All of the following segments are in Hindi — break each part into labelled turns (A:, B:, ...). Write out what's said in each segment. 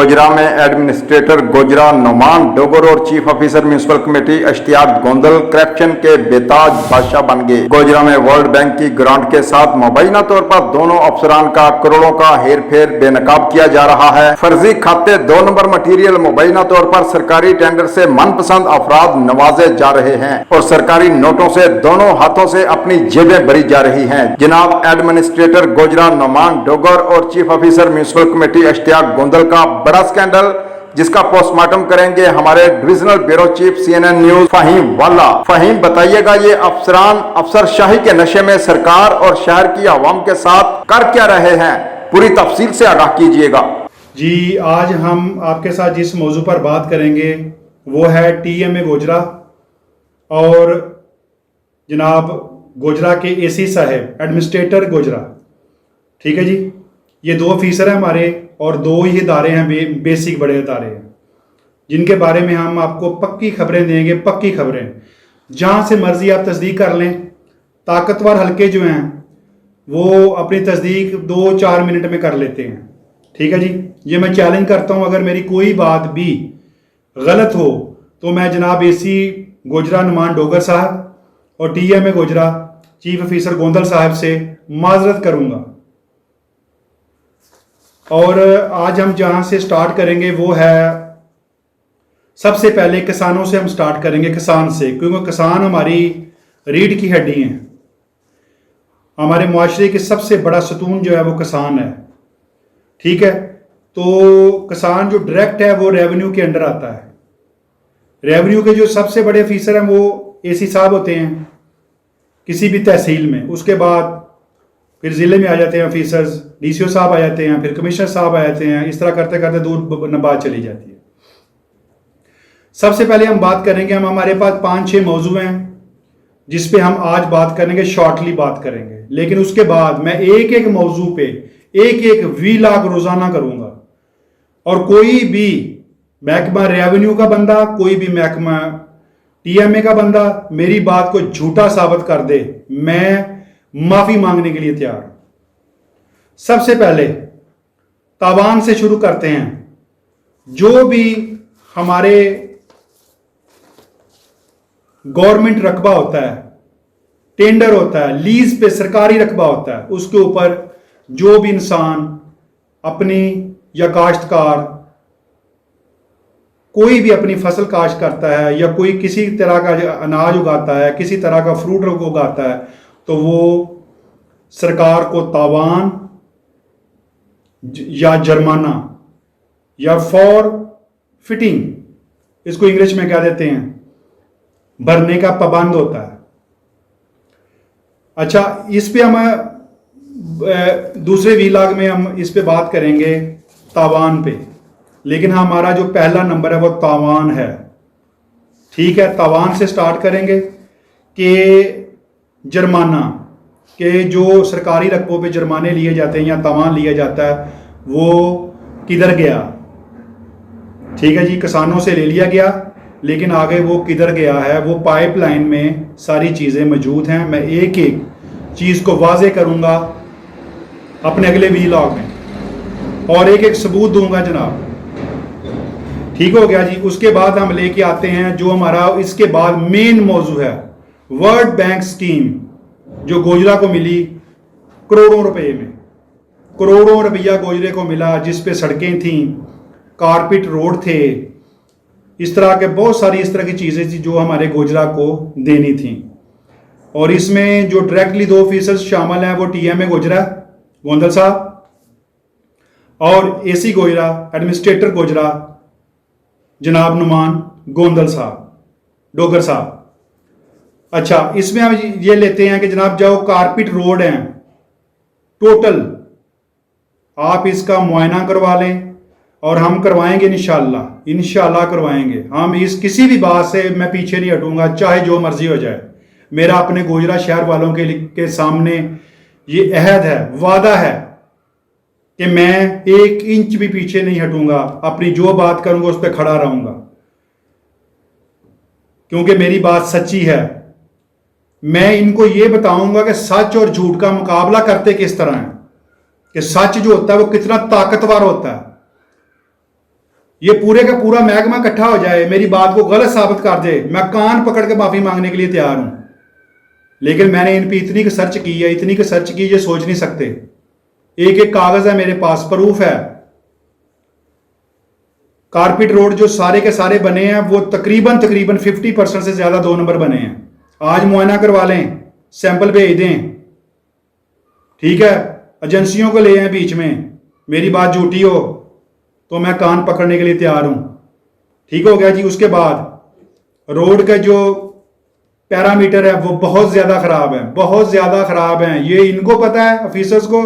A: गोजरा में एडमिनिस्ट्रेटर गोजरा नुमान डोगर और chief officer municipal committee Ishtiaq Gondal corruption के बेताज बादशाह बन गए। गोजरा में वर्ल्ड बैंक की ग्रांट के साथ मुबैना तौर पर दोनों अफसरान का करोड़ों का हेर फेर बेनकाब किया जा रहा है। फर्जी खाते 2 नंबर मटीरियल मुबैना तौर पर सरकारी टेंडर से मनपसंद अफराद नवाजे जा रहे हैं और सरकारी नोटों से दोनों हाथों से अपनी जेबें भरी जा रही हैं। जनाब एडमिनिस्ट्रेटर गोजरा नुमान डोगर और chief officer municipal committee Ishtiaq Gondal का बड़ा स्कैंडल, जिसका पोस्टमार्टम करेंगे हमारे divisional bureau chief CNN news Faheem वाला। फहीम, बताइएगा ये अफसरान अफसरशाही के नशे में सरकार और शहर की आवाम के साथ कर क्या रहे हैं, पूरी तफसील से आगाह कीजिएगा।
B: जी, आज हम आपके साथ जिस मौजू पर बात करेंगे वो है TMA गोजरा और जनाब गोजरा के AC साहब एडमिनिस्ट्रेटर गोजरा। ठीक है जी, ये 2 ऑफिसर हैं हमारे और 2 ही इदारे हैं, बेसिक बड़े इदारे हैं, जिनके बारे में हम आपको पक्की खबरें देंगे। पक्की खबरें जहां से मर्जी आप तस्दीक कर लें। ताकतवर हल्के जो हैं वो अपनी तस्दीक 2-4 मिनट में कर लेते हैं। ठीक है जी, ये मैं चैलेंज करता हूं, अगर मेरी कोई बात भी गलत हो तो मैं जनाब AC गोजरा नुमान डोगर साहब और TMA Gojra chief officer Gondal साहब से माजरत करूंगा। और आज हम जहां से स्टार्ट करेंगे वो है, सबसे पहले किसानों से हम स्टार्ट करेंगे, किसान से, क्योंकि किसान हमारी रीढ़ की हड्डी हैं। हमारे मुआशरे के सबसे बड़ा सतून जो है वो किसान है। ठीक है, तो किसान जो डायरेक्ट है वो रेवेन्यू के अंडर आता है। रेवेन्यू के जो सबसे बड़े ऑफिसर हैं वो AC साहब होते हैं किसी भी तहसील में। उसके बाद फिर ज़िले में आ जाते हैं ऑफिसर्स, DCO साहब आ जाते हैं, फिर कमिश्नर साहब आ जाते हैं। इस तरह करते करते दूर बात चली जाती है। सबसे पहले हम बात करेंगे, हमारे पास 5-6 मौजू हैं जिस पे हम आज बात करेंगे, शॉर्टली बात करेंगे। लेकिन उसके बाद मैं एक मौजू पे एक व्लॉग रोजाना करूंगा और कोई भी महकमा रेवेन्यू का बंदा, कोई भी महकमा TMA का बंदा मेरी बात को झूठा साबित कर दे, मैं माफी मांगने के लिए तैयार हूं। सबसे पहले तावान से शुरू करते हैं। जो भी हमारे गवर्नमेंट रकबा होता है, टेंडर होता है, लीज पे सरकारी रकबा होता है, उसके ऊपर जो भी इंसान अपनी या काश्तकार कोई भी अपनी फसल काश्त करता है या कोई किसी तरह का अनाज उगाता है, किसी तरह का फ्रूट उगाता है, तो वो सरकार को तावान या जुर्माना या फॉर फिटिंग, इसको इंग्लिश में क्या देते हैं, भरने का पाबंद होता है। अच्छा, इस पे हम दूसरे व्लॉग में हम इस पे बात करेंगे तावान पे, लेकिन हमारा जो पहला नंबर है वो तावान है। ठीक है, तावान से स्टार्ट करेंगे कि जुर्माना के जो सरकारी रकबों पे जुर्माने लिए जाते हैं या तावान लिया जाता है वो किधर गया। ठीक है जी, किसानों से ले लिया गया, लेकिन आगे वो किधर गया है, वो पाइपलाइन में सारी चीज़ें मौजूद हैं। मैं एक चीज़ को वाजे करूंगा अपने अगले व्लॉग में और एक सबूत दूंगा जनाब। ठीक हो गया जी। उसके बाद हम लेके आते हैं जो हमारा इसके बाद मेन मौजू है, वर्ल्ड बैंक स्कीम जो गोजरा को मिली करोड़ों रुपए में। करोड़ों रुपया गोजरे को मिला, जिस पे सड़कें थीं, कारपेट रोड थे, इस तरह के बहुत सारी इस तरह की चीज़ें थी जो हमारे गोजरा को देनी थी। और इसमें जो डायरेक्टली 2 ऑफिसर्स शामिल हैं वो TMA गोजरा गोंदल साहब और AC गोजरा एडमिनिस्ट्रेटर गोजरा जनाब नुमान गोंदल साहब डोगर साहब। अच्छा, इसमें हम ये लेते हैं कि जनाब जो कारपेट रोड हैं टोटल, आप इसका मुआयना करवा लें और हम करवाएंगे इंशाल्लाह करवाएंगे। हम इस किसी भी बात से मैं पीछे नहीं हटूंगा, चाहे जो मर्जी हो जाए। मेरा अपने गोजरा शहर वालों के सामने ये अहद है, वादा है कि मैं 1 इंच भी पीछे नहीं हटूंगा। अपनी जो बात करूंगा उस पर खड़ा रहूंगा, क्योंकि मेरी बात सच्ची है। मैं इनको ये बताऊंगा कि सच और झूठ का मुकाबला करते किस तरह है, कि सच जो होता है वो कितना ताकतवर होता है। ये पूरे का पूरा महकमा इकट्ठा हो जाए, मेरी बात को गलत साबित कर दे, मैं कान पकड़ के माफी मांगने के लिए तैयार हूं। लेकिन मैंने इन पे इतनी की सर्च की है, इतनी की सर्च की, ये सोच नहीं सकते। एक एक कागज है मेरे पास, प्रूफ है। कारपेट रोड जो सारे के सारे बने हैं वो तकरीबन 50% से ज्यादा 2 नंबर बने हैं। आज मुआयना करवा लें, सैंपल भेज दें, ठीक है। एजेंसियों को ले आए बीच में, मेरी बात झूठी हो तो मैं कान पकड़ने के लिए तैयार हूं। ठीक हो गया जी। उसके बाद रोड का जो पैरामीटर है वो बहुत ज्यादा खराब है, बहुत ज्यादा खराब है। ये इनको पता है ऑफिसर्स को,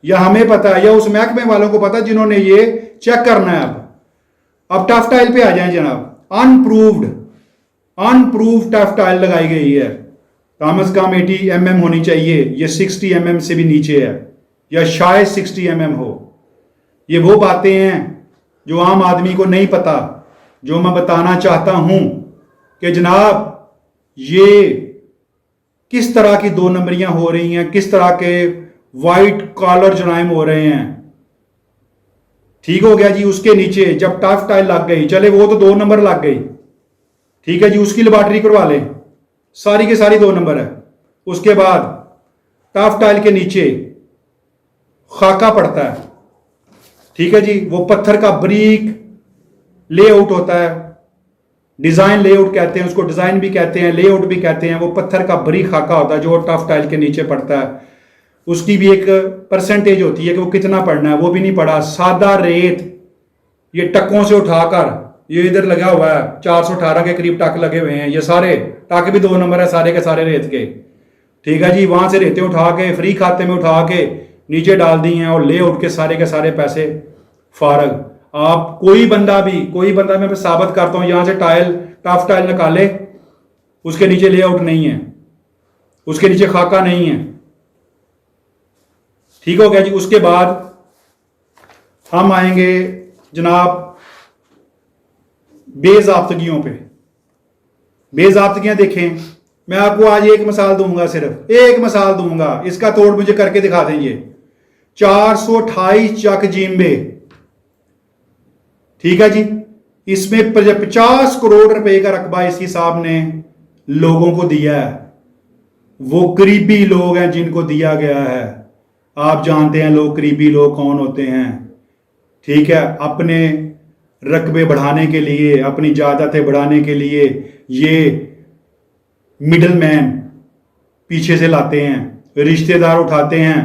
B: या हमें पता है, या उस महकमे वालों को पता है जिन्होंने ये चेक करना है। अब टफ टाइल पे आ जाए जनाब। अनप्रूव्ड टफ टाइल लगाई गई है, कम से कम 80 mm होनी चाहिए, ये 60 mm से भी नीचे है, या शायद 60 mm हो। ये वो बातें हैं जो आम आदमी को नहीं पता, जो मैं बताना चाहता हूं कि जनाब ये किस तरह की 2 नंबरियां हो रही हैं, किस तरह के वाइट कॉलर जराइम हो रहे हैं। ठीक हो गया जी। उसके नीचे जब टफ टाइल लग गई, चले वो तो 2 नंबर लग गई, ठीक है जी, उसकी लेबॉर्टरी करवा लें, सारी के सारी 2 नंबर है। उसके बाद टफ टाइल के नीचे खाका पड़ता है, ठीक है जी, वो पत्थर का बारीक लेआउट होता है, डिजाइन लेआउट कहते हैं उसको, डिजाइन भी कहते हैं, लेआउट भी कहते हैं। वो पत्थर का बारीक खाका होता है जो टफ टाइल के नीचे पड़ता है। उसकी भी एक परसेंटेज होती है कि वो कितना पड़ना है, वो भी नहीं पड़ा। सादा रेत ये टकों से उठाकर, ये इधर लगा हुआ है 418 के करीब टक लगे हुए हैं, ये सारे टक भी 2 नंबर है सारे के सारे रेत के, ठीक है जी। वहां से रेते उठा के फ्री खाते में उठा के नीचे डाल दी हैं, और लेआउट के सारे पैसे फारग। आप कोई बंदा मैं साबित करता हूं, यहां से टफ टाइल निकाले, उसके नीचे लेआउट नहीं है, उसके नीचे खाका नहीं है। ठीक हो गया जी। उसके बाद हम आएंगे जनाब बेजाब्तगियों पे। बेजाब्तगियां देखें, मैं आपको आज एक मिसाल दूंगा, सिर्फ एक मिसाल दूंगा, इसका तोड़ मुझे करके दिखा देंगे। 428 चक जीम्बे, ठीक है जी, इसमें 50 करोड़ रुपए का रकबा इसी साहब ने लोगों को दिया है। वो करीबी लोग हैं जिनको दिया गया है। आप जानते हैं लोग, करीबी लोग कौन होते हैं, ठीक है। अपने रकबे बढ़ाने के लिए, अपनी जायदादें बढ़ाने के लिए ये मिडल मैन पीछे से लाते हैं, रिश्तेदार उठाते हैं,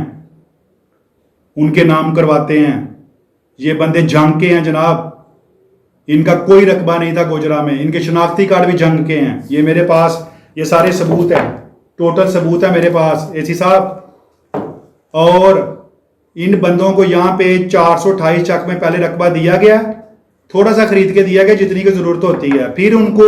B: उनके नाम करवाते हैं। ये बंदे जंग के हैं जनाब, इनका कोई रकबा नहीं था गोजरा में, इनके शनाख्ती कार्ड भी जंग के हैं। ये मेरे पास ये सारे सबूत हैं, टोटल सबूत है मेरे पास एसी साहब। और इन बंदों को यहां पे 428 चक में पहले रकबा दिया गया, थोड़ा सा खरीद के दिया गया जितनी की जरूरत होती है, फिर उनको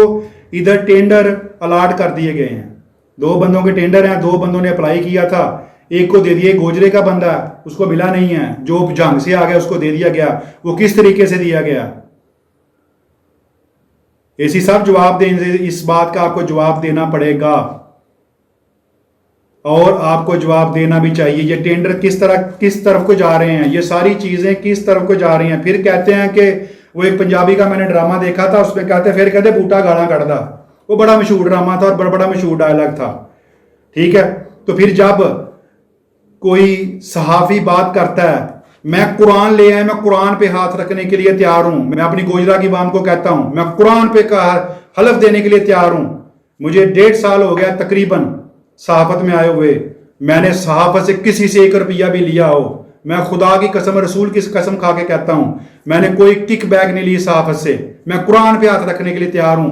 B: इधर टेंडर अलाट कर दिए गए हैं। 2 बंदों के टेंडर हैं, 2 बंदों ने अप्लाई किया था, एक को दे दिए, गोजरे का बंदा उसको मिला नहीं है, जो जंग से आ गया उसको दे दिया गया। वो किस तरीके से दिया गया, एसी साहब जवाब दें, इस बात का आपको जवाब देना पड़ेगा, और आपको जवाब देना भी चाहिए। ये टेंडर किस तरफ को जा रहे हैं, ये सारी चीजें किस तरफ को जा रही हैं। फिर कहते हैं कि वो एक पंजाबी का मैंने ड्रामा देखा था, उसमें कहते बूटा गाला कटदा, वो बड़ा मशहूर ड्रामा था और बड़ा मशहूर डायलॉग था, ठीक है। तो फिर जब कोई सहाफी बात करता है, मैं कुरान ले आया, मैं कुरान पे हाथ रखने के लिए तैयार हूं, मैं अपनी गोजरा की बाम को कहता हूं, मैं कुरान पे हलफ देने के लिए तैयार हूं। मुझे 1.5 साल हो गया तकरीबन सहाफत में आए हुए, मैंने सहाफत से किसी से 1 रुपया भी लिया हो, मैं खुदा की कसम, रसूल की कसम खा के कहता हूं, मैंने कोई किक बैग नहीं ली सहाफत से। मैं कुरान पे हाथ रखने के लिए तैयार हूं।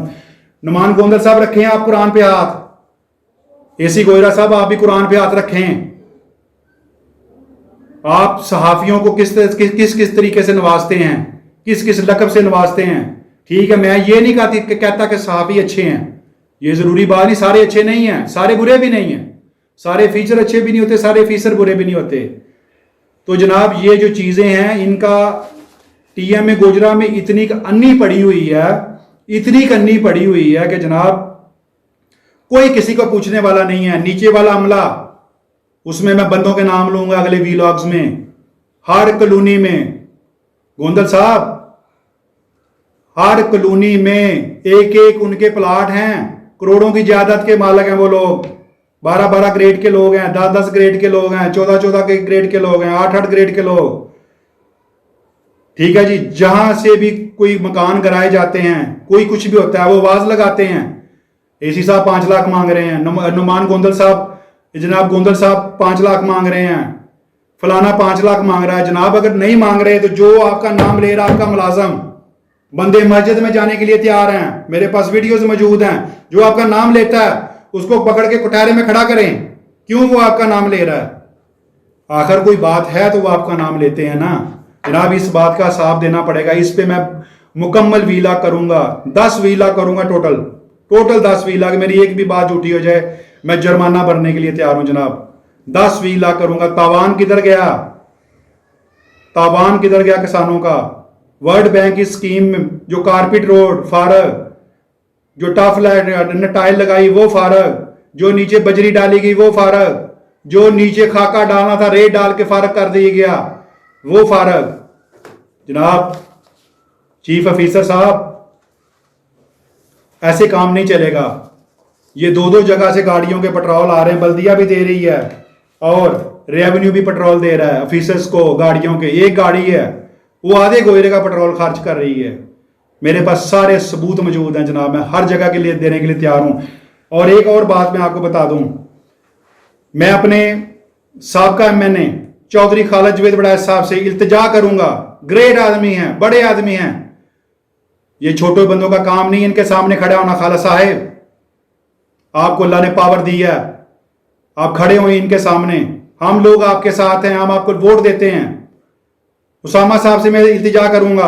B: नुमान गोंदल साहब रखें आप कुरान पे हाथ, एसी गोयरा साहब आप भी कुरान पे हाथ रखें। आप सहाफियों को किस तरीके से नवाजते हैं, किस लकब से नवाजते हैं, ठीक है। मैं ये नहीं कहता कि सहाफी अच्छे हैं, ये जरूरी बात नहीं, सारे अच्छे नहीं हैं, सारे बुरे भी नहीं हैं, सारे फीचर अच्छे भी नहीं होते, सारे फीचर बुरे भी नहीं होते। तो जनाब ये जो चीजें हैं, इनका टीएमए गोजरा में इतनी अन्नी पड़ी हुई है, इतनी अन्नी पड़ी हुई है कि जनाब कोई किसी को पूछने वाला नहीं है। नीचे वाला अमला, उसमें मैं बंदों के नाम लूंगा अगले वीलॉग्स में, हर कॉलोनी में। गोंदल साहब हर कॉलोनी में एक एक उनके प्लाट हैं, करोड़ों की जायदाद के मालिक हैं वो लोग। 12-12 ग्रेड के लोग हैं, 10-10 ग्रेड के लोग हैं, 14-14 के ग्रेड के लोग हैं, 8-8 ग्रेड के लोग। ठीक है जी, जहां से भी कोई मकान कराए जाते हैं, कोई कुछ भी होता है, वो आवाज लगाते हैं एसी साहब 5 लाख मांग रहे हैं, नुमान गोंदल साहब, जनाब गोंदल साहब 5 लाख मांग रहे हैं, फलाना 5 लाख मांग रहा है। जनाब अगर नहीं मांग रहे तो जो आपका नाम ले रहा, आपका मुलाजम बंदे मस्जिद में जाने के लिए तैयार हैं, मेरे पास वीडियोस मौजूद हैं, जो आपका नाम लेता है उसको पकड़ के कुठारे में खड़ा करें। क्यों वो आपका नाम ले रहा है? आखिर कोई बात है तो वो आपका नाम लेते हैं ना। जनाब इस बात का हिसाब देना पड़ेगा। इस पे मैं मुकम्मल वीला करूंगा, 10 वीला करूंगा टोटल 10 वीला। मेरी एक भी बात झूठी हो जाए मैं जुर्माना भरने के लिए तैयार हूं जनाब। 10 वीला करूंगा। तावान किधर गया? तावान किधर गया किसानों का? वर्ल्ड बैंक की स्कीम में जो कारपेट रोड फारग, जो टफ टाइल लगाई वो फारग, जो नीचे बजरी डाली गई वो फारग, जो नीचे खाका डालना था रेत डाल के फारग कर दिया गया वो फारग। जनाब चीफ ऑफिसर साहब ऐसे काम नहीं चलेगा। ये 2-2 जगह से गाड़ियों के पेट्रोल आ रहे हैं, बल्दिया भी दे रही है और रेवेन्यू भी पेट्रोल दे रहा है ऑफिसर्स को गाड़ियों के। एक गाड़ी है वो आधे गोयरे का पेट्रोल खर्च कर रही है। मेरे पास सारे सबूत मौजूद हैं जनाब, मैं हर जगह के लिए देने के लिए तैयार हूं। और एक और बात मैं आपको बता दूं, मैं अपने साबका एमएनए चौधरी खालिद जवेद बड़ैच साहब से इल्तिजा करूंगा। ग्रेट आदमी हैं, बड़े आदमी हैं, ये छोटे बंदों का काम नहीं इनके सामने खड़ा होना। खालिद साहब आपको अल्लाह ने पावर दी है, आप खड़े हुए इनके सामने, हम लोग आपके साथ हैं, हम आपको वोट देते हैं। उसामा साहब से मैं इल्तिजा करूंगा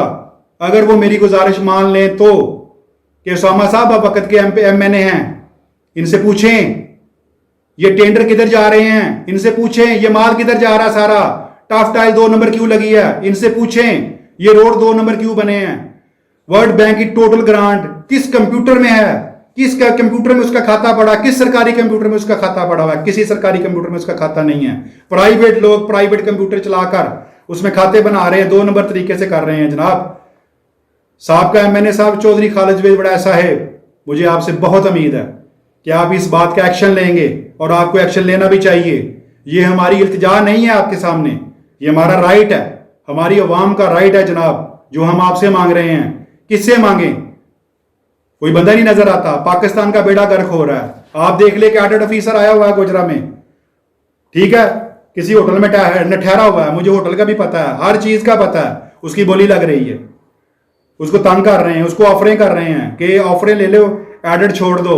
B: अगर वो मेरी गुजारिश मान लें तो, कि उसामा साहब आप वक्त के एमएनए हैं, इनसे पूछें ये टेंडर किधर जा रहे हैं, इनसे पूछें ये माल किधर जा रहा है सारा, टफ टाइल 2 नंबर क्यों लगी है, इनसे पूछें ये रोड 2 नंबर क्यों बने हैं। वर्ल्ड बैंक की टोटल ग्रांट किस कंप्यूटर में है, किस कंप्यूटर में उसका खाता पड़ा, किस सरकारी कंप्यूटर में उसका खाता पड़ा हुआ है? किसी सरकारी कंप्यूटर में उसका खाता नहीं है। प्राइवेट लोग प्राइवेट कंप्यूटर चलाकर उसमें खाते बना रहे हैं, 2 नंबर तरीके से कर रहे हैं। जनाब साहब एमएनए साहब चौधरी खालिद जवेद बड़ैच साहब, मुझे आपसे बहुत उम्मीद है कि आप इस बात का एक्शन लेंगे और आपको एक्शन लेना भी चाहिए। ये हमारी इल्तिजा नहीं है आपके सामने, ये हमारा राइट है, हमारी अवाम का राइट है जनाब, जो हम आपसे मांग रहे हैं। किससे मांगे? कोई बंदा नहीं नजर आता, पाकिस्तान का बेड़ा गर्क हो रहा है। आप देख ले कैडेट ऑफिसर आया हुआ है गोजरा में, ठीक है, किसी होटल में ठहरा हुआ है, मुझे होटल का भी पता है, हर चीज का पता है, उसकी बोली लग रही है, उसको तंग कर रहे हैं, उसको ऑफरें कर रहे हैं कि ऑफरें ले लो, एडेड छोड़ दो।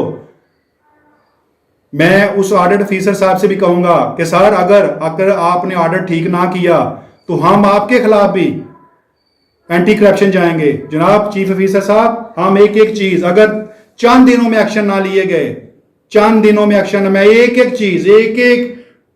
B: मैं उस ऑडिट ऑफिसर साहब से भी कहूंगा कि सर अगर आपने ऑर्डर ठीक ना किया तो हम आपके खिलाफ भी एंटी करप्शन जाएंगे। जनाब चीफ ऑफिसर साहब, हम एक एक चीज अगर चंद दिनों में एक्शन ना लिए गए, चंद दिनों में एक्शन, मैं एक एक चीज एक एक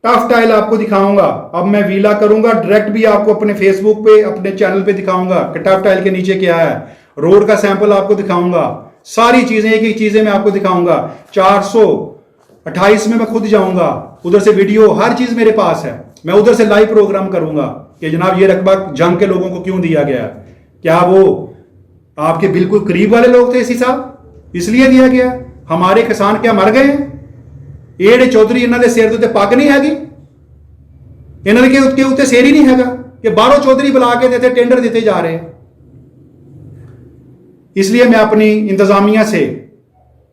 B: टफ टाइल आपको दिखाऊंगा। अब मैं वीला करूंगा, डायरेक्ट भी आपको अपने फेसबुक पे अपने चैनल पे दिखाऊंगा कि टफ टाइल के नीचे क्या है, रोड का सैंपल आपको दिखाऊंगा, सारी चीजें एक एक चीजें मैं आपको दिखाऊंगा। 428 में मैं खुद जाऊंगा, उधर से वीडियो हर चीज मेरे पास है, मैं उधर से लाइव प्रोग्राम करूंगा कि जनाब ये रकबा जंग के लोगों को क्यों दिया गया। क्या वो आपके बिल्कुल करीब वाले लोग थे इसी साहब, इसलिए दिया गया? हमारे किसान क्या मर गए? एड़े चौधरी इन्हों के सिर उत्ते पग नहीं हैगी, इन्होंने के उत्ते सिर ही नहीं हैगा कि 12 चौधरी बुला के देते टेंडर देते जा रहे हैं। इसलिए मैं अपनी इंतजामिया से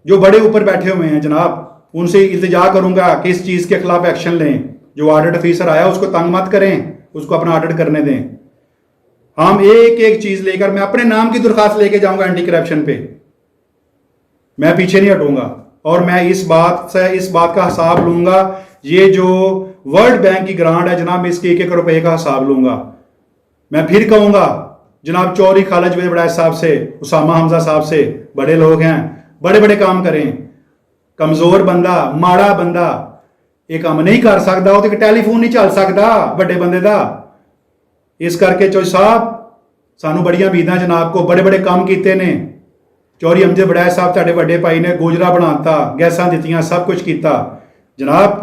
B: जो बड़े ऊपर बैठे हुए हैं जनाब, उनसे इल्तिजा करूंगा कि इस चीज के खिलाफ एक्शन लें। जो ऑडिट ऑफिसर आया उसको तंग मत करें, उसको अपना ऑडिट करने दें। हम एक एक चीज लेकर, मैं अपने नाम की दरखास्त लेके जाऊंगा एंटी करप्शन पे, मैं पीछे नहीं हटूंगा और मैं इस बात का हिसाब लूंगा। ये जो वर्ल्ड बैंक की ग्रांट है जनाब, इसके 1-1 रुपए का हिसाब लूंगा। मैं फिर कहूंगा जनाब चौधरी खालिद जवेद बड़ैच साहब से, उसामा हमजा साहब से, बड़े लोग हैं, बड़े बड़े काम करें। कमजोर बंदा, माड़ा बंदा ये काम नहीं कर सकता, वो टैलीफोन नहीं चल सकता बड़े बंदे का। इस करके चौधरी साहब सानू बड़ियां उम्मीदां जनाब को, बड़े बड़े काम किए ने। चौधरी हमजा बड़ैच साहब तुहाडे वड्डे भाई ने गोजरा बनाता, गैसां दित्तियां, सब कुछ किया। जनाब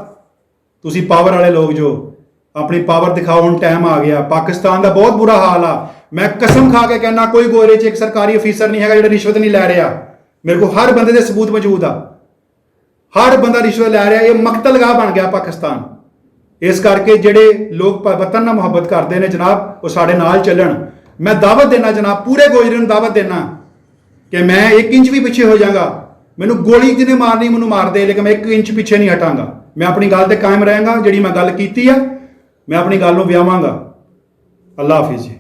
B: तुसी पावर वाले लोग जो अपनी पावर दिखाओ, हुण टाइम आ गया। पाकिस्तान का बहुत बुरा हाल आ, मैं कसम खा के कहना कोई गोरे च एक सरकारी अफीसर नहीं है जो रिश्वत नहीं लै रहा। मेरे को हर बंदे के सबूत मौजूद आ, हर बंदा रिश्वत लै रहा। ये मकतलगाह बन गया पाकिस्तान। इस करके ਜਿਹੜੇ लोग वतन ਨਾਲ ਮੁਹੱਬਤ ਕਰਦੇ ਨੇ जनाब वो साढ़े नाल चलन। मैं दावत देना जनाब पूरे गोजरे ਨੂੰ दावत देना कि मैं 1 इंच भी पिछे हो जाऊंगा, मैनू गोली जिन्हें मारनी मैनू मार दे, लेकिन मैं 1 इंच पिछे नहीं हटांगा। मैं अपनी गल ते कायम रहांगा। जिहड़ी मैं गल कीती आ मैं अपनी गल नूं विआवांगा। अल्लाह हाफिज़ जी।